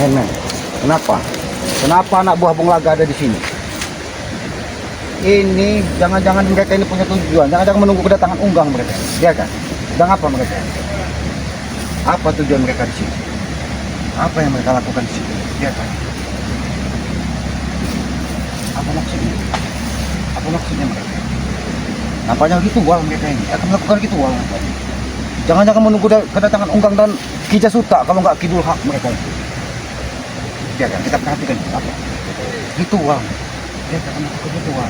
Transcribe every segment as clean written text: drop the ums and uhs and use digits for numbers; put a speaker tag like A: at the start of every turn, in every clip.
A: Men. Kenapa? Kenapa anak buah Bung Laga ada di sini? Ini jangan-jangan mereka ini punya tujuan. Jangan-jangan menunggu kedatangan Unggang mereka. Dia kan? Dan apa mereka? Apa tujuan mereka di sini? Apa yang mereka lakukan di sini? Dia kan? Apa maksudnya? Apa maksudnya mereka? Nampaknya ritual mereka ini. Akan melakukan ritual. Jangan-jangan menunggu kedatangan Unggang dan Ki Jasuta kalau nggak Kidul Hak mereka itu. Dia kan? Kita perhatikan apa? Ritual. Dia akan melakukan ritual.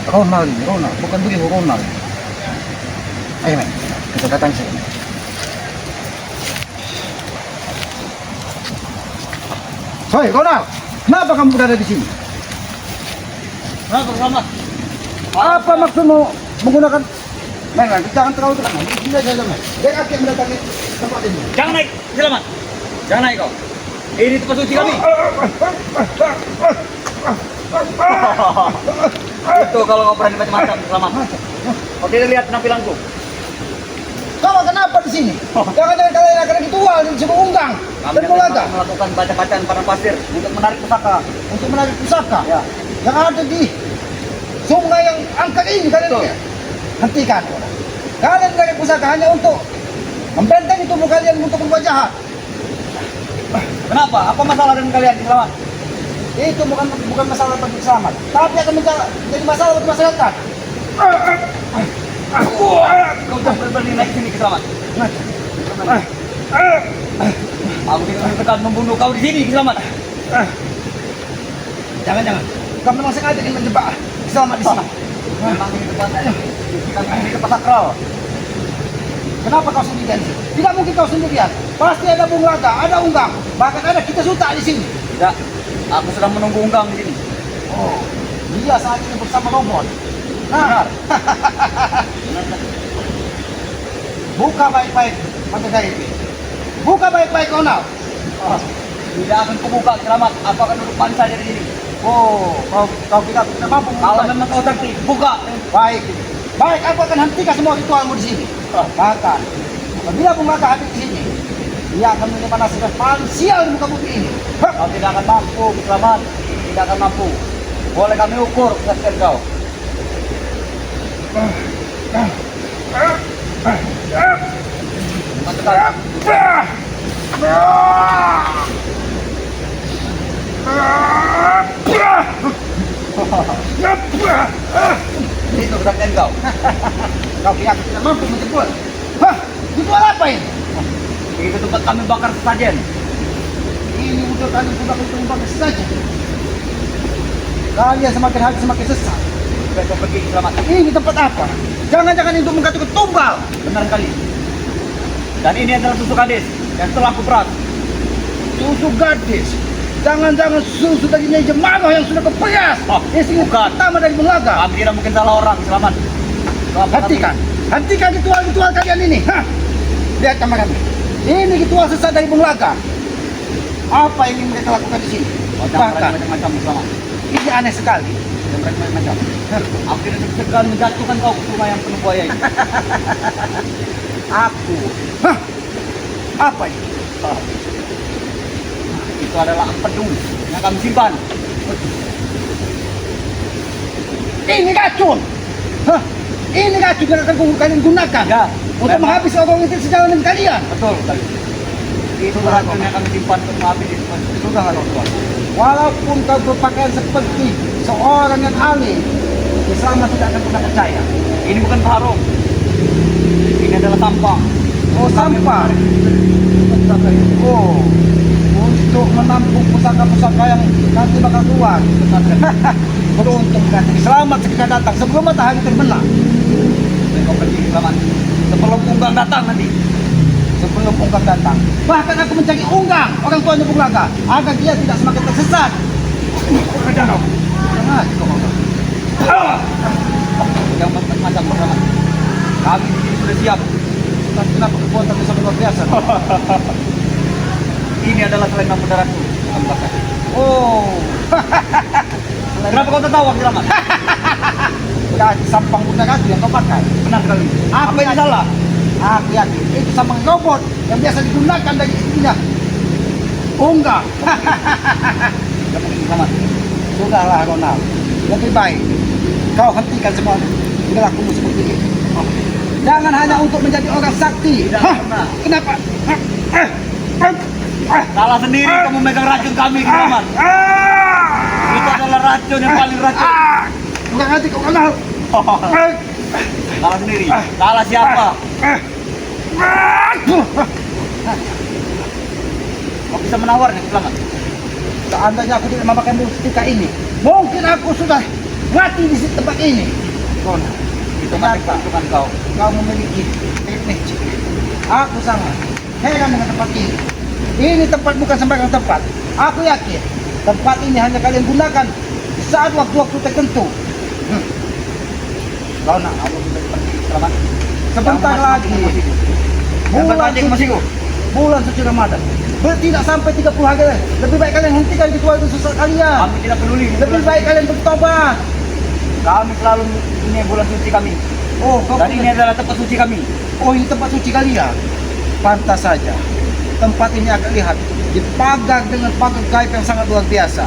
A: Ronald, bukan begitu Ronald. Ayo men, kita datang sini. Hoi Ronald, kenapa kamu berada di sini?
B: Kenapa Selamat?
A: Apa maksudmu menggunakan? Men, jangan terlalu terang. Ini aja men. Dia akan mendatangi tempat ini.
B: Jangan naik, Selamat. Jangan naik kau. Ini tempat suci kami. Itu kalau kau berani macam-macam, Selamat. Kau tidak lihat penampilanku.
A: Kau kenapa di sini? Jangan-jangan kalian akan ritual di sebuah Unggang
B: Kami
A: dan Bung Laga
B: akan melakukan baca-bacaan padang pasir untuk menarik pusaka.
A: untuk menarik pusaka
B: Ya.
A: yang ada di sungai yang angker ini kalian
B: Betul.
A: lihat. Hentikan. Kalian menarik pusaka hanya untuk membentengi tubuh kalian untuk berbuat jahat.
B: Kenapa? Apa masalah dengan kalian, Selamat?
A: Itu bukan masalah bagi Selamat, tapi akan menjadi masalah bagi masyarakat.
B: Kau jangan berani naik sini, Selamat. Aku tidak akan membunuh kau di sini, Selamat.
A: Jangan-jangan kamu memang sengaja ingin menjebak Selamat di sini.
B: Memang ini tempatnya. Kita ini tempat sakral.
A: Kenapa kau sendirian? Tidak mungkin kau sendirian. Pasti ada Bung Laga, ada Unggang, bahkan ada Ki Jasuta di sini.
B: Tidak, aku sedang menunggu Unggang di sini.
A: Oh, dia saat ini bersama robot.
B: Benar.
A: Buka baik-baik mata gaib. Buka baik-baik Ronald.
B: Tidak akan kubuka, Selamat. Aku akan duduk manis saja di sini.
A: Oh, kau tidak mampu
B: Kalau
A: membuka.
B: memang kau sakti, buka.
A: Baik. Baik, aku akan hentikan semua ritualmu di sini. Bahkan, apabila Bung Laga hadir di sini, dia akan menerima nasib yang paling sial di muka bumi ini.
B: Kau tidak akan mampu, Selamat. Tidak akan mampu. Boleh kami ukur kesaktian kau. Mantap. Itu kesaktian kau.
A: Kau kira aku tidak mampu menjebol? Hah? Ritual apa ini?
B: Itu tempat kami bakar sesajen.
A: Ini untuk kalian sudah bertumbang saja. Kalian semakin hari semakin sesat.
B: Sudah kau pergi, Selamat.
A: Ini tempat apa? Jangan-jangan itu menggantung tumbal.
B: Benar sekali. Dan ini adalah susu gadis yang telah kuperas.
A: Susu gadis. Jangan-jangan susu dari meja mano yang sudah keperas. Ini
B: Bukan.
A: pertama dari Bung Laga.
B: Kami tidak mungkin salah orang, Selamat.
A: Hentikan. Hentikan ritual-ritual kalian ini. Hah? Lihat sama kami. Ini ritual sesat dari Bung Laga. Apa yang ingin mereka lakukan di sini? Bahkan,
B: Macam-macam, Selamat.
A: ini aneh sekali.
B: Dan mereka macam. Aku tidak segan menjatuhkan kau ke sungai yang penuh buaya ini.
A: Aku. Hah? Apa ini?
B: Itu adalah empedu yang kami simpan.
A: Ini racun. Hah? Ini racun yang akan kalian gunakan.
B: Ya,
A: Untuk
B: memang.
A: menghabis orang itu sejalan dengan kalian.
B: Betul sekali. Itu racun yang kami simpan untuk menghabis itu.
A: Sudah nggak tahu. Walaupun kau berpakaian seperti seorang yang alim, Islam tidak akan pernah percaya.
B: Ini bukan sarung. Ini adalah sampah.
A: Oh, sampah. Oh, untuk menampung pusaka-pusaka yang nanti bakal keluar. Beruntung kan. Selamat segera datang sebelum matahari terbenam.
B: Dan kau pergi, Selamat. Sebelum Unggang datang nanti.
A: Sebelum Unggang datang. Bahkan aku mencari Unggang, orang tuanya Bung Laga, agar dia tidak semakin tersesat. Jangan.
B: Jangan macam-macam, Selamat. Kami di sini sudah siap.
A: Dan kenapa kekuatan bisa luar biasa?
B: Ini adalah selendang perdaraku. Kami pakai.
A: Oh.
B: Kenapa kau tertawa, Selamat?
A: Kaki sampang punya kaki yang kau pakai.
B: Benar sekali.
A: Apa
B: Apa yang salah?
A: Aku yakin itu sampang robot yang biasa digunakan dari istrinya Enggak.
B: Tidak mungkin selamat.
A: Sudahlah Ronald. Lebih baik kau hentikan semua perilakumu seperti ini. Jangan hanya untuk menjadi orang sakti.
B: Tidak
A: Hah?
B: pernah.
A: Kenapa?
B: Salah sendiri kamu megang racun kami, Selamat. Itu adalah racun yang paling racun.
A: Enggak ngerti kau kenal.
B: Salah sendiri. Salah siapa? Kau bisa menawarnya, Selamat.
A: Seandainya aku tidak memakai mustika ini, mungkin aku sudah mati di tempat ini. Ronald,
B: Itu masih keuntungan kau.
A: kau memiliki teknik. Aku sangat heran dengan tempat ini. Ini tempat bukan sembarang tempat. Aku yakin tempat ini hanya kalian gunakan di saat waktu-waktu tertentu. Ronald,
B: Kamu bisa pergi, Selamat.
A: sebentar
B: Jangan
A: lagi
B: masuk-masuk. Jangan
A: bulan
B: berpancing
A: suci,
B: masiku.
A: bulan suci Ramadan. Tidak sampai 30 hari lagi. Lebih baik kalian hentikan ritual itu susah kalian.
B: Kami tidak peduli.
A: Lebih baik kalian bertobat.
B: Kami selalu ini bulan suci kami.
A: Oh, kau
B: Dan ini adalah tempat suci kami.
A: Oh, ini tempat suci kalian. Pantas saja. Tempat ini akan lihat dipagar dengan pagar gaib yang sangat luar biasa.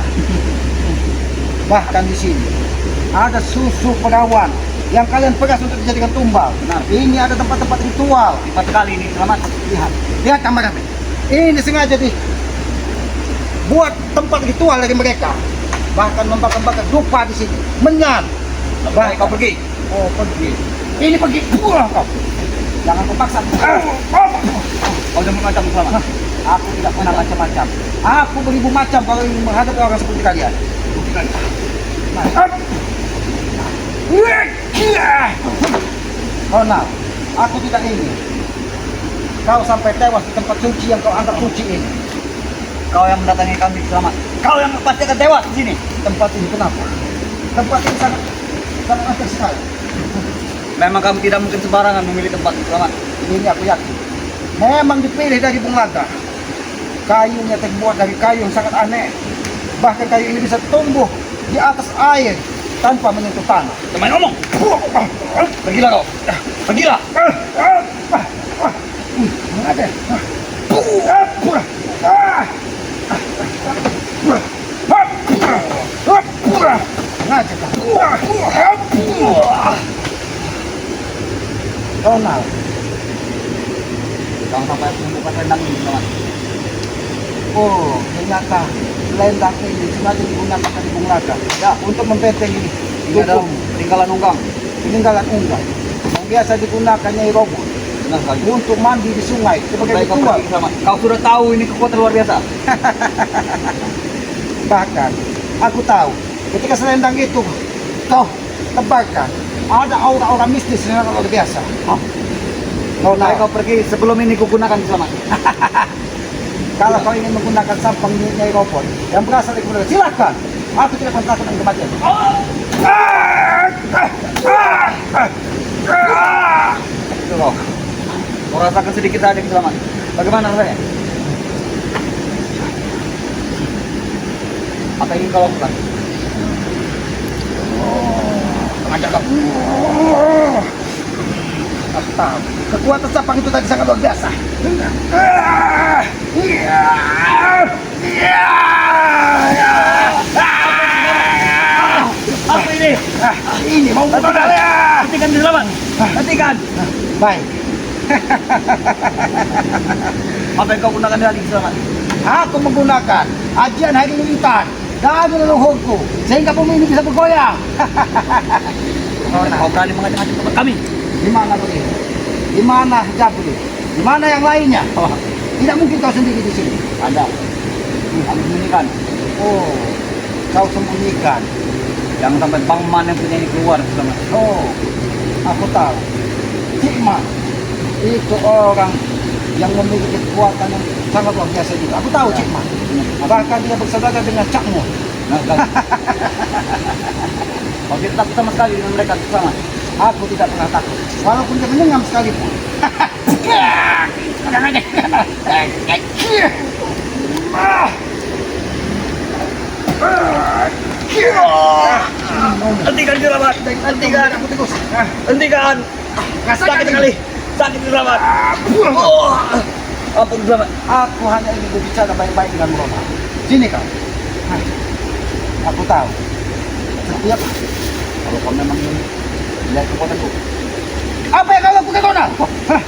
A: Bahkan di sini ada susu perawan yang kalian peras untuk dijadikan tumbal.
B: Benar.
A: Ini ada tempat-tempat ritual.
B: 4 kali ini, Selamat.
A: Lihat kamar kami. Ini sengaja buat tempat ritual dari mereka. Bahkan membakar-bakar dupa di sini. Menyan.
B: Baik, kau pergi.
A: Oh, pergi. Ini pergi. Buang kau. Jangan kau paksa.
B: Kau jangan macam Selamat.
A: Aku tidak pernah macam-macam. Aku beribu macam kalau ingin menghadapi orang seperti kalian. Ronald, aku tidak ingin kau sampai tewas di tempat suci yang kau anggap suci ini.
B: Kau yang mendatangi kami, Selamat. Kau yang pasti akan tewas di sini.
A: Tempat ini kenapa? Tempat ini sangat aneh sekali.
B: Memang kami tidak mungkin sembarangan memilih tempat, Selamat.
A: Ini aku yakin. Memang dipilih dari Bung Laga. Kayunya terbuat dari kayu yang sangat aneh. Bahkan kayu ini bisa tumbuh di atas air tanpa menyentuh tanah.
B: Teman ngomong. Pergilah kau. Pergilah.
A: Ada. Ngajak kau. Ronald,
B: Jangan sampai aku menemukan rendang ini, Selamat.
A: oh ternyata selendang ini sengaja digunakan dari Bung Laga. Ya, untuk membentengi
B: Ini adalah peninggalan unggang.
A: peninggalan unggang yang biasa digunakan Nyai Robo
B: Benar sekali.
A: untuk mandi di sungai sebagai
B: Baik, kau
A: ritual.
B: pergi, Selamat. Kau sudah tahu ini kekuatan luar biasa.
A: Bahkan aku tahu ketika selendang itu kau tebarkan ada aura-aura mistis yang luar biasa.
B: Oh.
A: Ronald,
B: Baik, kau pergi sebelum ini kugunakan, Selamat.
A: kalau kau ingin menggunakan sampang Nyai Robo yang berasal dari kemudian, silakan. Aku tidak akan takut dengan kematian.
B: Itu kau. Kau rasakan sedikit saja, Selamat. Bagaimana rasanya? Apa yang ingin kau lakukan?
A: Mengajak kau. Aku tahu. Kekuatan sampang itu tadi sangat luar biasa.
B: Apa ini?
A: Ini mau bunuh kalian.
B: Hentikan, Selamat. Hentikan.
A: Baik.
B: Apa yang kau gunakan dari Selamat?
A: Aku menggunakan ajian hari lilitan dari leluhurku sehingga bumi ini bisa bergoyang.
B: Kau berani mengajak-ajak tempat kami?
A: Di mana begini? Di mana Jabri? Di mana yang lainnya?
B: Oh,
A: Tidak mungkin kau sendiri di sini.
B: ada. Kami sembunyikan.
A: Oh, kau sembunyikan.
B: Jangan sampai Bang Man yang punya ini keluar, Selamat.
A: Oh, aku tahu. Hikmah itu orang yang memiliki kekuatan yang sangat luar biasa juga. Aku tahu Hikmah. Bahkan dia bersaudara dengan Cakmu.
B: Nah, sekali. Kau tidak takut sama sekali dengan mereka, Selamat.
A: Aku tidak pernah takut, walaupun dia menyenggam sekalipun.
B: Hentikan, Selamat. Hentikan.
A: Aku tegus.
B: Hentikan.
A: Rasakan
B: Sakit
A: ini.
B: sekali. Sakit, Selamat. Oh. Apa selamat?
A: Aku hanya ingin berbicara baik-baik dengan Rona. Sini kau. Hah. Aku tahu. Setiap
B: Kalau kau memang lihat kekuatanku,
A: apa yang kau lakukan Rona? Hah.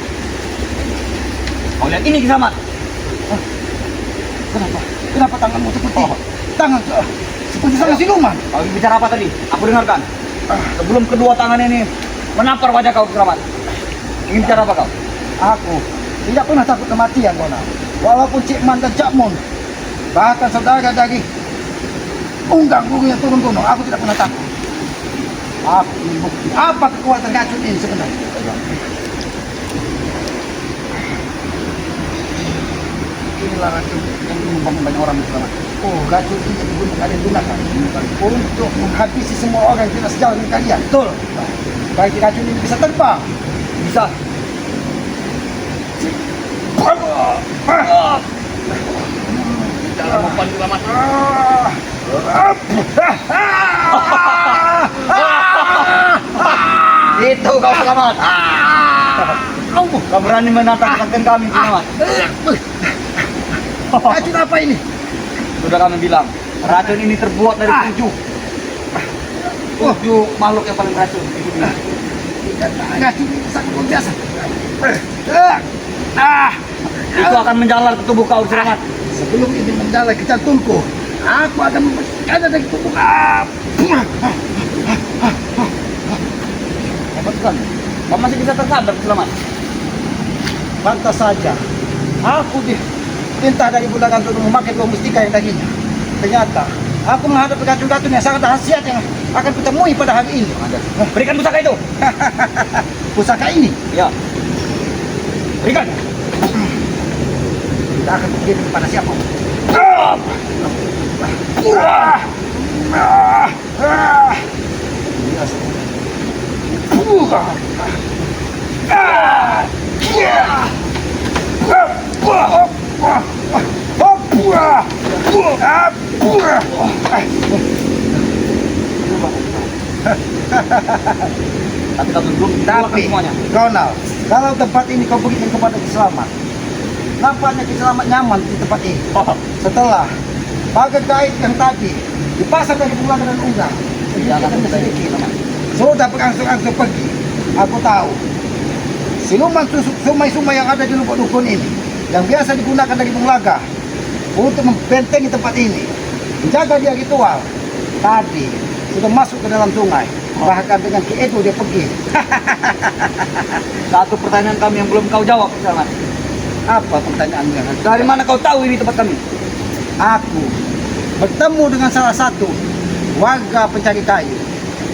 B: kau lihat ini Kisamat.
A: Kenapa? Kenapa tanganmu seperti tangan seperti tangan siluman?
B: Kau ingin bicara apa tadi? Aku dengarkan. Sebelum kedua tangan ini menampar wajah kau Kisamat. Ingin bicara apa kau?
A: Aku tidak pernah takut kematian, Rona. Walaupun Cik Man dan Cak Mun, bahkan saudara dari Unggang Guru yang turun gunung, aku tidak pernah takut. Aku ingin bukti apa kekuatan racun ini sebenarnya. Inilah racun yang membangun banyak orang Kisamat. Oh, racun ini digunakan kalian gunakan untuk menghabisi semua orang yang tidak sejalan dengan kalian. Betul. Bagi racun ini bisa terbang.
B: Bisa. Jangan mempan Kisamat. Itu kau Selamat. Kau berani menantang kapten kami Kisamat.
A: Racun apa ini?
B: Sudah kami bilang, racun ini terbuat dari tujuh makhluk yang paling racun di dunia.
A: Racun ini sangat luar biasa.
B: Itu akan menjalar ke tubuh kau Selamat.
A: Sebelum ini menjalar ke jantungku, aku akan memberikannya dari tubuh.
B: Hebat sekali. Kau masih bisa tersadar Selamat.
A: Pantas saja. Aku diperintah dari Bulagan untuk memakai dua mustika yang darinya. Ternyata aku menghadapi racun-racun yang sangat dahsyat yang akan kutemui pada hari ini.
B: Berikan pusaka itu.
A: Pusaka ini
B: Ya. Berikan.
A: tidak akan kukirim kepada siapa.
B: Tapi kau belum
A: Tapi,
B: semuanya.
A: Ronald, kalau tempat ini kau berikan kepada Kiselamat, nampaknya Kiselamat nyaman di tempat ini. Setelah pagar gaib yang tadi dipasang dari Bulagan dan Unggang,
B: Jangan
A: sedikit demi
B: sampai
A: sedikit sudah berangsur-angsur pergi. Aku tahu siluman sumai-sumai yang ada di lubuk dukun ini, yang biasa digunakan dari Bulaga untuk membentengi tempat ini, menjaga dia ritual, tadi sudah masuk ke dalam sungai. Bahkan dengan Ki Edo dia pergi.
B: Satu pertanyaan kami yang belum kau jawab Selamat.
A: Apa pertanyaanmu yang harus?
B: Dari mana kau tahu ini tempat kami?
A: Aku bertemu dengan salah satu warga pencari kayu.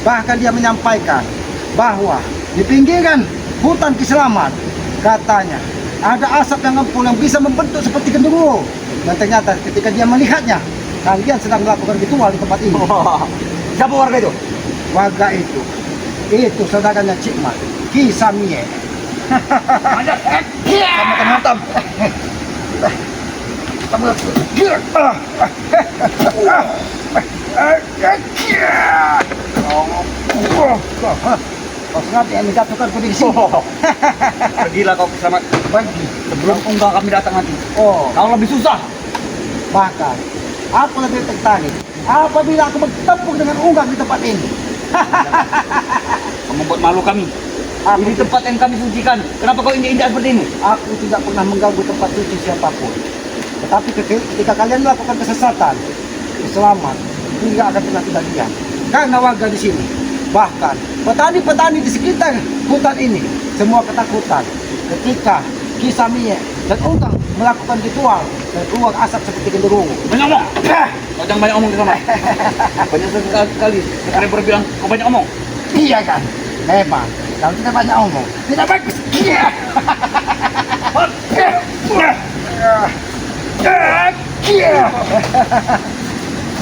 A: Bahkan dia menyampaikan bahwa di pinggiran hutan Kiselamat, katanya ada asap yang ngepul yang bisa membentuk seperti genderuwo. Dan ternyata ketika dia melihatnya, kalian sedang melakukan ritual di tempat ini.
B: Siapa warga itu?
A: Warga itu saudaranya Cikmat, Ki Samie.
B: Sama hantam.
A: Kau sengaja yang menjatuhkanku di sini.
B: Pergilah kau Selamat.
A: Pergi.
B: Sebelum Unggang kami datang nanti.
A: Oh,
B: Kau lebih susah.
A: bahkan aku lebih tertarik apabila aku bertemu dengan Unggang di tempat ini.
B: Kau membuat malu kami. Ini tempat yang kami sucikan. Kenapa kau injak-injak seperti ini?
A: Aku tidak pernah mengganggu tempat suci siapapun. Tetapi ketika kalian melakukan kesesatan, Selamat tidak akan pernah tidak diam. Karena warga di sini, bahkan petani-petani di sekitar hutan ini, semua ketakutan ketika Ki Samie dan Unggang melakukan ritual dan keluar asap seperti genderuwo.
B: Banyak omong. Kau jangan banyak omong Selamat. Banyak sekali. Kalian berbilang kau banyak omong.
A: Iya kan? Memang. Kalau tidak banyak omong, tidak bagus. Iya.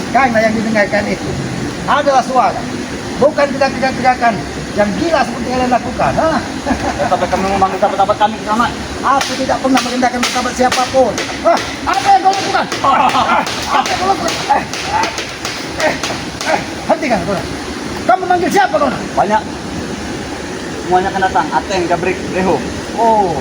A: Karena yang didengarkan itu adalah suara, bukan teriakan-teriakan yang gila seperti yang kalian lakukan.
B: Sampai kami memanggil sahabat-sahabat kami Selamat.
A: Aku tidak pernah merendahkan sahabat siapapun. Apa yang kau lakukan? Apa yang kau lakukan? Hentikan, Rona. Kamu manggil siapa, Rona?
B: Banyak. Semuanya akan datang. Ateng, Gabrik, Reho.
A: Oh,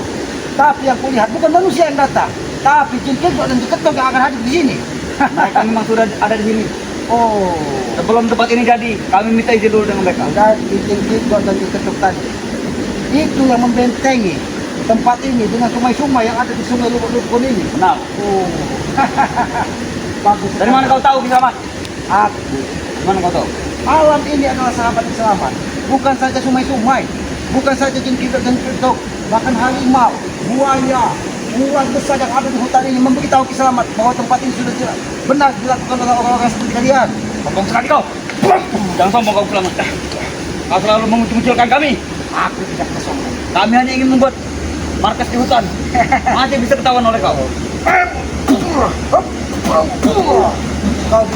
A: Tapi yang kulihat bukan manusia yang datang, tapi jin kidul dan jin ketok yang akan hadir di sini.
B: Mereka memang sudah ada di sini.
A: Oh,
B: Sebelum tempat ini jadi, kami minta izin dulu dengan mereka.
A: jadi jin kidul dan jin ketok tadi itu yang membentengi tempat ini dengan sungai-sungai yang ada di sungai Lubuk ini.
B: Benar.
A: Oh, bagus.
B: Dari mana kau tahu Kiselamat?
A: Aku.
B: Dari mana kau tahu?
A: Alam ini adalah sahabat Kiselamat. Bukan saja sungai-sungai, bukan saja jin kidul dan ketok, bahkan harimau, buaya, ular besar yang ada di hutan ini memberitahu Kiselamat bahwa tempat ini sudah benar dilakukan oleh orang-orang seperti kalian.
B: Sombong sekali kau. Jangan sombong kau Kiselamat. Kau selalu mengucilkan kami.
A: Aku tidak kesombong.
B: Kami hanya ingin membuat markas di hutan. Masih bisa ketahuan oleh kau.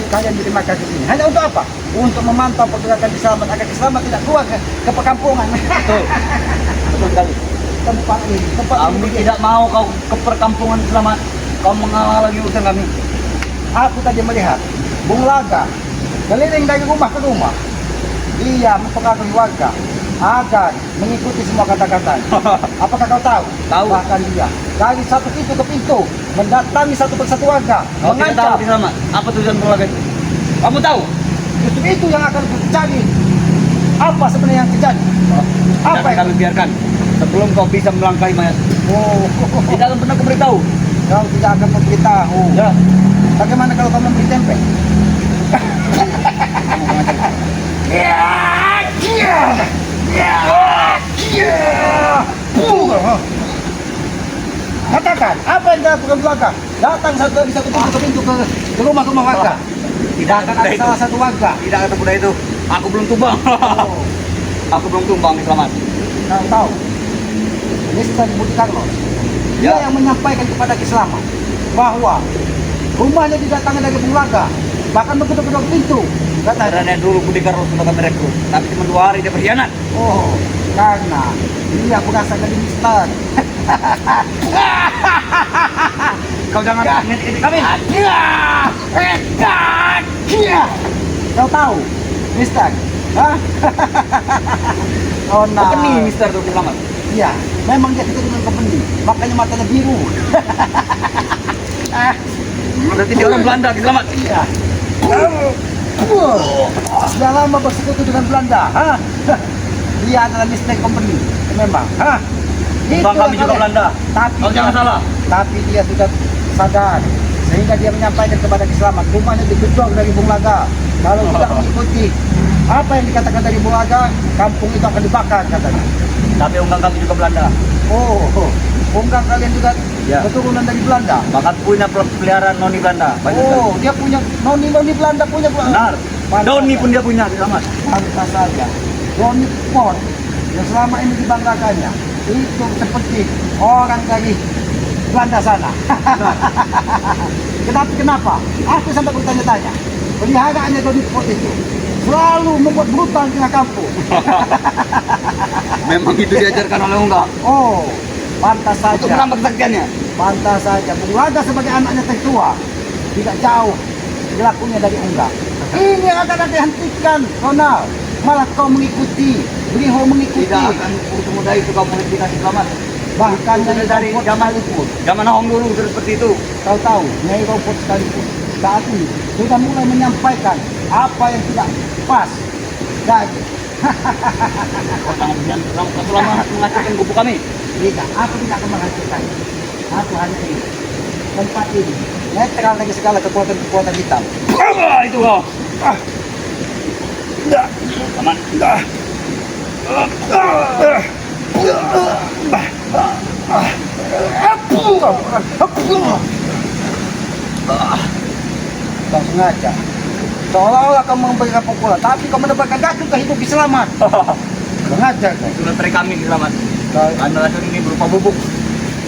A: Kalian dimakan di sini. Hanya untuk apa? Untuk memantau pergerakan Kiselamat agar Kiselamat tidak keluar ke perkampungan.
B: Betul. Betul sekali.
A: Tempat
B: Kami
A: ini.
B: tidak mau kau ke perkampungan Kiselamat. Kau menghalangi urusan kami.
A: Aku tadi melihat Bung Laga keliling dari rumah ke rumah. Dia mempengaruhi warga agar mengikuti semua kata-kata. Apakah kau tahu?
B: Tahu.
A: Bahkan dia dari satu pintu ke pintu mendatangi satu persatu warga,
B: Kau tidak tahu
A: mengancam.
B: Kiselamat. Apa tujuan keluarga itu? Kamu tahu?
A: Justru itu yang akan terjadi. Apa sebenarnya yang terjadi? Apa
B: Jangan
A: yang
B: kami biarkan. Sebelum kau bisa melangkahi mayat.
A: Oh,
B: Tidak akan pernah kau beritahu.
A: kau tidak akan memberitahu.
B: Ya.
A: Bagaimana kalau kau memberi tempe? Katakan, apa yang dilakukan belaka? Datang satu dari satu pintu ke pintu ke rumah warga.
B: Tidak akan
A: Ada
B: ada itu.
A: salah satu warga.
B: Tidak akan mudah itu. Aku belum tumbang.
A: Oh,
B: Aku belum tumbang Kiselamat.
A: kau tahu, Mr. Budi Carlos, dia
B: Ya.
A: yang menyampaikan kepada Kiselamat bahwa rumahnya didatangi dari Bulaga, bahkan begitu-begitu pintu. Katanya,
B: Karena dulu Budi Carlos sudah kami rekrut. Tapi cuma 2 hari dia berkhianat.
A: oh, karena dia berasal dari Mister.
B: Kau jangan ngintip kami.
A: Kau tahu, Mister? Hah? Oh, nah.
B: Apa nih Mister tuh Kiselamat?
A: Iya, memang dia keturunan pembeli, makanya matanya biru.
B: Berarti dia orang Belanda Kiselamat.
A: Iya. Sudah lama bersekutu dengan Belanda. Hah? Dia adalah mistake company, memang. Hah?
B: Bang kami
A: yang
B: juga
A: kalian-
B: Belanda.
A: Tapi
B: Kau jangan salah.
A: Tapi dia sudah sadar, sehingga dia menyampaikan kepada Kiselamat, rumahnya digedor dari Bung Laga. Kalau tidak mengikuti apa yang dikatakan dari Bung Laga, kampung itu akan dibakar katanya.
B: Tapi unggang kami juga Belanda.
A: Oh, unggang kalian juga
B: Ya.
A: keturunan dari Belanda.
B: Bahkan punya peliharaan noni Belanda. Banyak
A: Oh,
B: sekali.
A: dia punya noni Belanda punya.
B: Benar. Doni pun dia punya Kiselamat.
A: Pantas saja. Doni Port yang selama ini dibanggakannya itu seperti orang dari Belanda sana. Kenapa? Aku sampai bertanya-tanya. Peliharaannya Doni Port itu selalu membuat brutal di tengah kampung.
B: Memang itu diajarkan oleh unggang.
A: Oh, pantas
B: Untuk
A: saja.
B: menambah kesaktiannya.
A: Pantas saja. Bung Laga sebagai anaknya tertua tidak jauh dilakunya dari unggang. Ini akan dihentikan, Ronald. Malah kau mengikuti, beliau mengikuti.
B: Tidak akan semudah itu kau menghentikan Kiselamat.
A: Bahkan
B: Sudah dari
A: Rumput
B: zaman
A: sekalipun.
B: Zaman Ahong dulu sudah seperti itu.
A: Kau tahu, Nyai Rumput sekalipun saat ini sudah mulai menyampaikan apa yang tidak pas. Jadi,
B: Kau selama menghancurkan gubuk kami.
A: tidak, aku tidak akan menghancurkan. Aku hanya ini. Tempat ini netral dari segala kekuatan hitam.
B: Itu kau. Aman.
A: Kau sengaja. Seolah-olah kau memberikan pukulan, tapi kau mendapatkan racun ke hidup selamat. Sengaja kau.
B: Sudah teri kami Kiselamat.
A: Kau
B: Karena racun ini berupa bubuk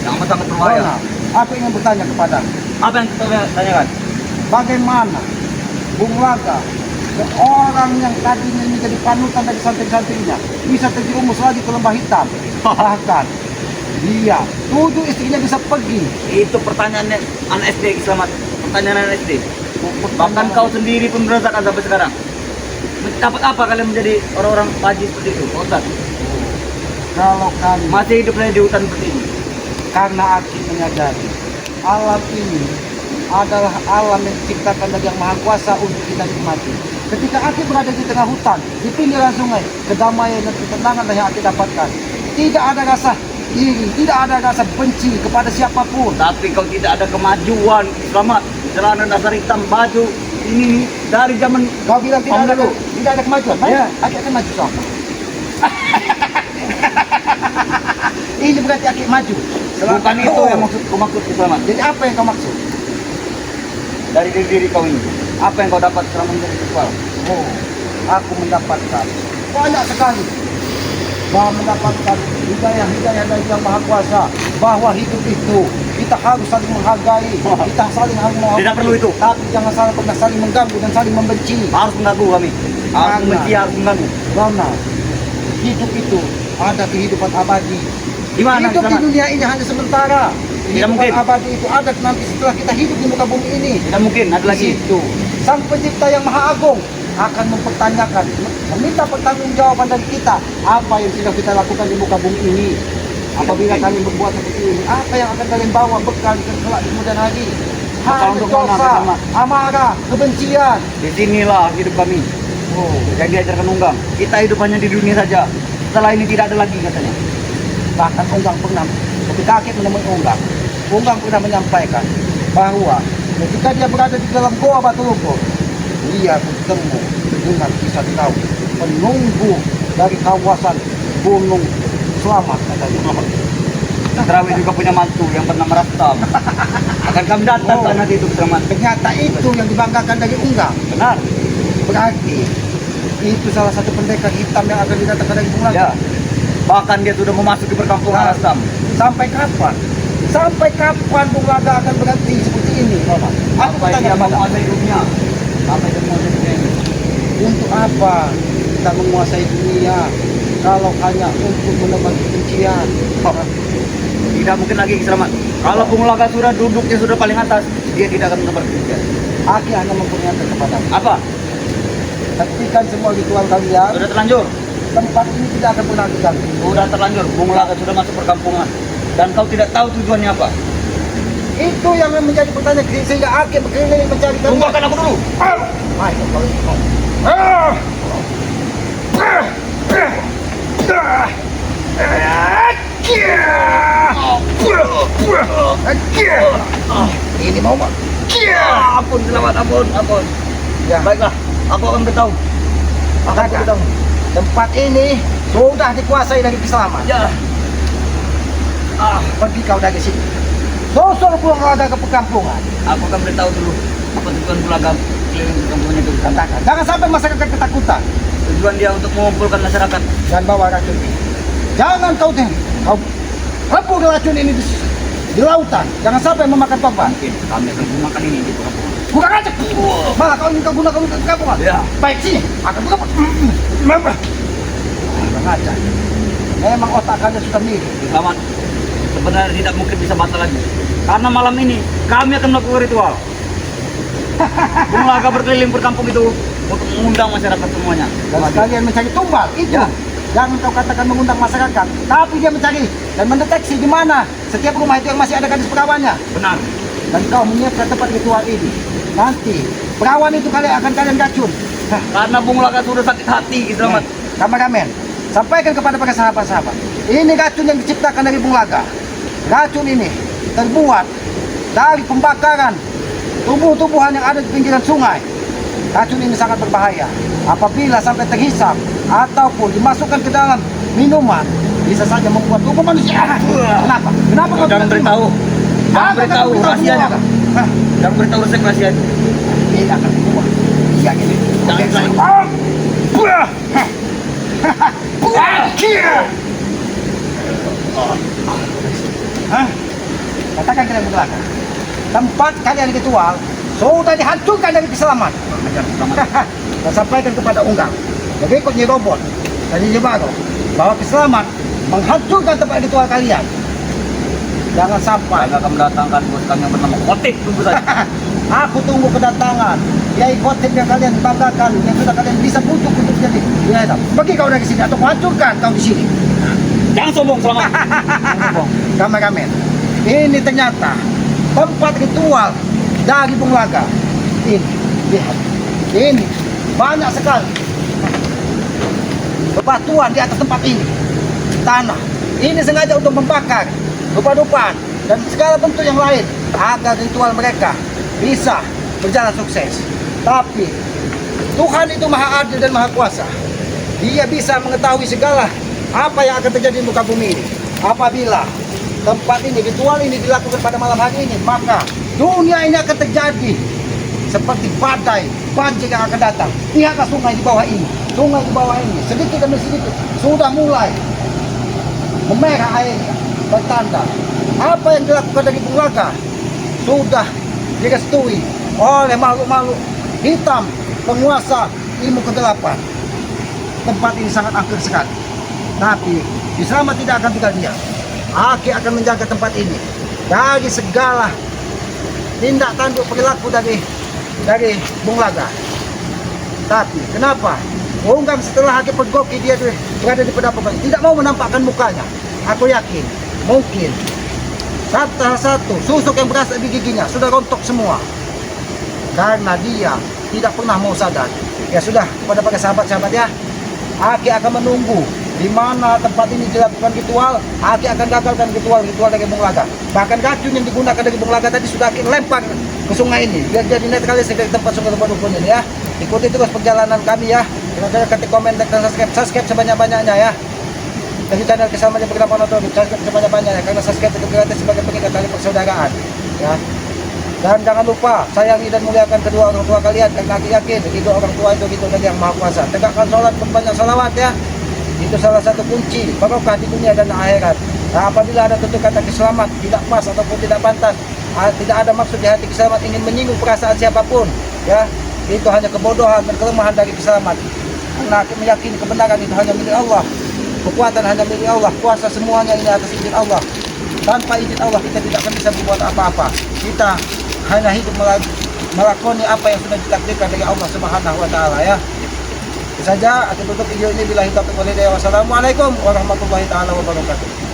B: yang amat sangat berbahaya.
A: Ronald, aku ingin bertanya kepada
B: Apa yang kita tanyakan?
A: bagaimana Bung Laga, seorang yang tadinya menjadi panutan dari santri-santrinya, bisa terjerumus lagi ke lembah hitam. Bahkan dia, 7 istrinya bisa pergi.
B: Itu pertanyaannya anak SD Kiselamat. Pertanyaan anak SD. Bahkan kau sendiri pun merasakan sampai sekarang. Dapat apa kalian menjadi orang-orang haji seperti itu, Pak Ustaz?
A: Kalau kami
B: Masih hidup di hutan seperti ini.
A: Karena Aki menyadari alam ini adalah alam yang diciptakan dari Yang Maha Kuasa untuk kita nikmati. Ketika Aki berada di tengah hutan, di pinggiran sungai, kedamaian dan ketenangan yang Aki dapatkan. Tidak ada rasa iri, tidak ada rasa benci kepada siapapun.
B: Tapi kau tidak ada kemajuan, selamat. Celana dasar hitam, baju ini dari zaman
A: Kau bilang tidak ada kemajuan. Baik,
B: Ya.
A: Aki akan maju sama. Ini berarti Aki maju.
B: bukan itu yang maksud selamat.
A: Jadi apa yang kau maksud?
B: Dari diri kau ini, apa yang kau dapat selama menjadi ritual?
A: Oh, aku mendapatkan banyak sekali. Bahwa mendapatkan hidayah-hidayah dari Yang Maha Kuasa, bahwa hidup itu kita harus saling menghargai, kita saling harus menghargai.
B: Tidak perlu itu.
A: Tapi jangan pernah saling mengganggu dan saling membenci.
B: Harus mengganggu kami. Harus
A: Karena-
B: membenci, harus mengganggu.
A: Karena hidup itu ada kehidupan abadi.
B: Di mana
A: Hidup di
B: Selamat?
A: dunia ini hanya sementara. Kehidupan
B: mungkin.
A: abadi itu ada nanti setelah kita hidup di muka bumi ini.
B: Tidak mungkin, ada
A: Di
B: lagi.
A: situ, Sang Pencipta yang Maha Agung akan mempertanyakan, meminta pertanggungjawaban dari kita apa yang sudah kita lakukan di muka bumi ini. Apabila
B: mungkin.
A: kalian berbuat seperti ini, apa yang akan kalian bawa bekal kelak di kemudian hari?
B: Bekal
A: Hanya
B: untuk
A: dosa,
B: mana, Selamat?
A: amarah, kebencian.
B: Di sinilah hidup kami.
A: Oh,
B: Yang diajarkan Unggang. Kita hidup hanya di dunia saja. Setelah ini tidak ada lagi katanya.
A: bahkan Unggang pernah, ketika Aki menemui Unggang pernah menyampaikan bahwa ketika dia berada di dalam goa Batu Lumpur, dia bertemu dengan kisah tahu penunggu dari kawasan Gunung Selamat katanya.
B: Terawih juga punya mantu yang bernama Rastam. Akan kami datang
A: Oh.
B: nanti itu Selamat.
A: Ternyata itu yang dibanggakan dari Unggang.
B: Benar.
A: Berarti itu salah satu pendekar hitam yang akan didatangkan dari Bung Laga.
B: Ya. Bahkan dia sudah memasuki perkampungan Rastam.
A: Sampai kapan? Sampai kapan Bung Laga akan berhenti seperti ini? Aku
B: Apa yang
A: bertanya
B: dia
A: kepada,
B: menguasai dunia? Apa yang dia menguasai dunia ini?
A: untuk apa kita menguasai dunia kalau hanya untuk menebar kebencian?
B: Tidak mungkin lagi Selamat. Kalau Punglaga sudah duduknya sudah paling atas, dia tidak akan menebar kebencian.
A: Aki hanya memperingatkan kepada
B: Apa?
A: hentikan semua ritual kalian.
B: Sudah terlanjur.
A: Tempat ini tidak akan pernah diganggu.
B: Sudah terlanjur. Punglaga sudah masuk perkampungan. Dan kau tidak tahu tujuannya apa.
A: Itu yang menjadi pertanyaan sehingga Aki berkeliling mencari
B: Tunggukan aku dulu.
A: Ayo, kalau itu. Ini mau Pak?
B: Ampun Selamat, ampun.
A: Ya.
B: Baiklah, aku akan beritahu. Akan
A: Maka,
B: beritahu.
A: tempat ini sudah dikuasai dari Kiselamat.
B: Ya.
A: Pergi kau dari sini. Susul pulang Laga ke perkampungan.
B: Aku akan beritahu dulu apa tujuan Punglaga keliling perkampungan itu.
A: Katakan, jangan sampai masyarakat ketakutan
B: Tujuan dia untuk mengumpulkan masyarakat.
A: dan bawa racun ini. Jangan kau rebut racun ini di lautan. Jangan sampai memakan korban.
B: Mungkin kami akan gunakan ini di perkampungan.
A: Kurang aja. Malah kau ingin kau gunakan untuk perkampungan.
B: Ya.
A: Baik sini, akan berapa? Kurang aja. Memang otak kalian sudah mirip.
B: Selamat. Sebenarnya tidak mungkin bisa batal lagi. Karena malam ini kami akan melakukan ritual. Punglaga berkeliling perkampung itu untuk mengundang masyarakat semuanya.
A: Dan sekalian mencari tumbal itu.
B: Ya.
A: Jangan kau katakan mengundang masyarakat, tapi dia mencari dan mendeteksi di mana setiap rumah itu yang masih ada gadis perawannya.
B: Benar.
A: Dan kau menyiapkan tempat ritual ini. Nanti perawan itu kalian racun. Hah,
B: Karena Punglaga sudah sakit hati, Selamat.
A: kameramen, sampaikan kepada para sahabat-sahabat. Ini racun yang diciptakan dari Bung Laga. Racun ini terbuat dari pembakaran tumbuh-tumbuhan yang ada di pinggiran sungai. Racun ini sangat berbahaya. Apabila sampai terhisap ataupun dimasukkan ke dalam minuman, bisa saja membuat tubuh manusia. Kenapa? Kenapa kau
B: Jangan
A: tidak terima?
B: beritahu. Jangan
A: Apa
B: beritahu
A: kau
B: rahasianya.
A: semua? Hah,
B: Jangan beritahu resep rahasia itu.
A: Tidak akan dibuat. Iya ini.
B: Jangan saling.
A: Hah? Katakan kalian ke belakang. Tempat kalian ritual sudah dihancurkan dari Kiselamat.
B: Ajar Selamat.
A: Dan sampaikan kepada Unggang, berikutnya robot dari Jebaro, bahwa Kiselamat menghancurkan tempat ritual kalian. Jangan sampai.
B: Saya akan mendatangkan bos kami yang bernama Kotik. Tunggu saja.
A: Aku tunggu kedatangan Kiai Khotib yang kalian banggakan, yang sudah kalian bisa bujuk untuk jadi Kiai. Pergi kau dari sini atau hancurkan kau di sini.
B: Jangan sombong Selamat. Jangan sombong.
A: Kameramen, Ini ternyata tempat ritual dari Bunglaga. Ini, lihat. Ini banyak sekali bebatuan di atas tempat ini. Tanah. Ini sengaja untuk membakar dupa-dupa dan segala bentuk yang lain agar ritual mereka bisa berjalan sukses. Tapi Tuhan itu maha adil dan maha kuasa. Dia bisa mengetahui segala apa yang akan terjadi di muka bumi ini. Apabila tempat ini, ritual ini dilakukan pada malam hari ini, maka dunia ini akan terjadi seperti badai, banjir yang akan datang. Lihatlah sungai di bawah ini. Sungai di bawah ini, sedikit demi sedikit, sudah mulai memerah airnya. Bertanda apa yang dilakukan dari Bunglaga sudah direstui oleh makhluk-makhluk hitam penguasa ilmu kegelapan. Tempat ini sangat angker sekali, tapi Kisama tidak akan tinggal diam. Aki akan menjaga tempat ini dari segala tindak tanduk perilaku dari Bunglaga. Tapi kenapa Unggang setelah Aki pergoki dia berada di pedapakan tidak mau menampakkan mukanya? Aku yakin mungkin satu susuk yang berasal di giginya sudah rontok semua karena dia tidak pernah mau sadar. Ya sudah, kepada para sahabat-sahabat ya, Aki akan menunggu di mana tempat ini dilakukan ritual. Aki akan gagalkan ritual dari Bunglaga. Bahkan racun yang digunakan dari Bunglaga tadi sudah Aki lempar ke sungai ini biar jadi netralisir dari tempat sungai Dukun ini ya. Ikuti terus perjalanan kami ya. Jangan ketik komen dan subscribe sebanyak-banyaknya ya. Dari channel Kisama yang berguna penonton, subscribe sebanyak-banyaknya karena subscribe itu gratis sebagai pengikat tali persaudaraan ya. Dan jangan lupa sayangi dan muliakan kedua orang tua kalian karena Aki yakin kedua orang tua itu dari yang maha kuasa. Tegakkan sholat, berbanyak salawat ya. Itu salah satu kunci barokah di dunia dan akhirat. Nah, apabila ada tutur kata keselamat tidak pas ataupun tidak pantas, tidak ada maksud di hati keselamat ingin menyinggung perasaan siapapun ya, itu hanya kebodohan dan kelemahan dari keselamat. Karena Aki meyakini kebenaran itu hanya milik Allah, kekuatan hanya milik Allah, kuasa semuanya ini atas izin Allah. Tanpa izin Allah kita tidak akan bisa berbuat apa-apa. Kita hanya hidup melakoni apa yang sudah ditakdirkan dari Allah Subhanahu wa taala ya. Itu saja, aku tutup video ini. Billahi taufiq wal hidayah. Wassalamualaikum warahmatullahi taala wabarakatuh.